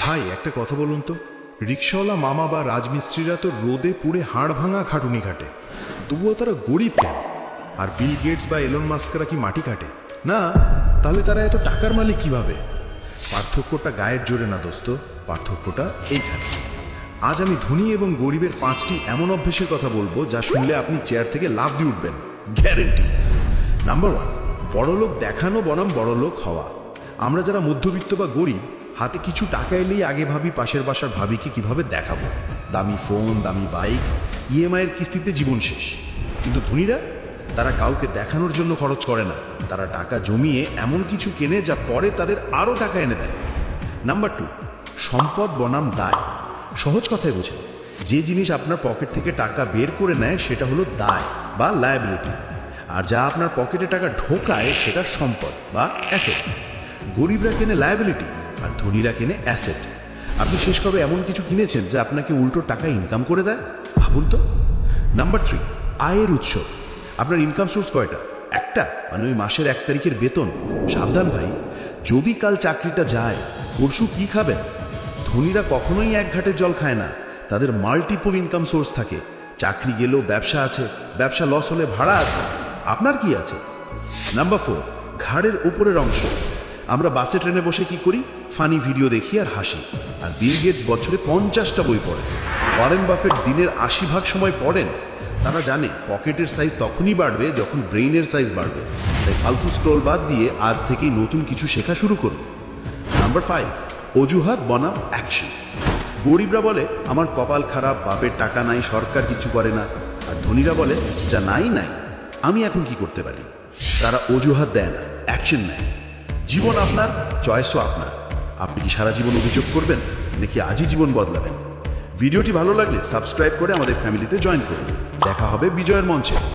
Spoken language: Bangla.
ভাই একটা কথা বলুন তো, রিক্সাওয়ালা মামা বা রাজমিস্ত্রিরা তো রোদে পুড়ে হাড় ভাঙা খাটুনি কাটে, তবুও তারা গরিব কেন? আর বিল গেটস বা এলন মাস্করা কি মাটি কাটে না? তাহলে তারা এত টাকার মালিক কিভাবে? পার্থক্যটা গায়ের জোরে না দোস্ত, পার্থক্যটা এইখানে। আজ আমি ধনী এবং গরিবের 5টি এমন অভ্যেসের কথা বলবো যা শুনলে আপনি চেয়ার থেকে লাফ দিয়ে উঠবেন, গ্যারেন্টি। নাম্বার 1, বড়লোক দেখানো বনাম বড়লোক হওয়া। আমরা যারা মধ্যবিত্ত বা গরিব, হাতে কিছু টাকা এলেই আগে ভাবি পাশের বাসার ভাবিকে কিভাবে দেখাবো। দামি ফোন, দামি বাইক, ইএমআইয়ের কিস্তিতে জীবন শেষ। কিন্তু ধনীরা, তারা কাউকে দেখানোর জন্য খরচ করে না, তারা টাকা জমিয়ে এমন কিছু কেনে যা পরে তাদের আরও টাকা এনে দেয়। নাম্বার 2, সম্পদ বনাম দায়। সহজ কথায় বোঝেন, যে জিনিস আপনার পকেট থেকে টাকা বের করে নেয় সেটা হলো দায় বা লায়াবিলিটি, আর যা আপনার পকেটে টাকা ঢোকায় সেটা সম্পদ বা অ্যাসেট। গরিবরা কেনে লায়াবিলিটি আর ধনীরা কেনে অ্যাসেট। আপনি শেষ কবে এমন কিছু কিনেছেন যা আপনাকে উল্টো টাকা ইনকাম করে দেয়? ভাবুন তো। নাম্বার 3, আয়ের উৎস। আপনার ইনকাম সোর্স কয়টা? একটা, মানে ওই মাসের 1 তারিখের বেতন? সাবধান ভাই, যদি কাল চাকরিটা যায়, পরশু কি খাবেন? ধনীরা কখনোই এক ঘাটের জল খায় না, তাদের মাল্টিপল ইনকাম সোর্স থাকে। চাকরি গেলেও ব্যবসা আছে, ব্যবসা লস হলে ভাড়া আছে। আপনার কি আছে? নাম্বার 4, ঘাড়ের উপরের অংশ। আমরা বাসে ট্রেনে বসে কি করি? ফানি ভিডিও দেখি আর হাসি। আর বিল গেটস বছরে 50টা বই পড়েন। ওয়ারেন বাফেট দিনের 80 ভাগ সময় পড়েন। তারা জানে পকেটের সাইজ তখনই বাড়বে যখন ব্রেইনের সাইজ বাড়বে। তাই ফালতু স্ক্রোল বাদ দিয়ে আজ থেকেই নতুন কিছু শেখা শুরু করুন। নাম্বার 5, অজুহাত বনাম অ্যাকশন। গরিবরা বলে আমার কপাল খারাপ, বাপের টাকা নাই, সরকার কিছু করে না। আর ধনীরা বলে যা নাই নাই, আমি এখন কি করতে পারি? তারা অজুহাত দেয় না, অ্যাকশন নেয়। জীবন আপনার, চয়েসও আপনার। আপনি কি সারা জীবন অভিযোগ করবেন নাকি আজই জীবন বদলাবেন? ভিডিওটি ভালো লাগলে সাবস্ক্রাইব করে আমাদের ফ্যামিলিতে জয়েন করুন। দেখা হবে বিজয়ের মঞ্চে।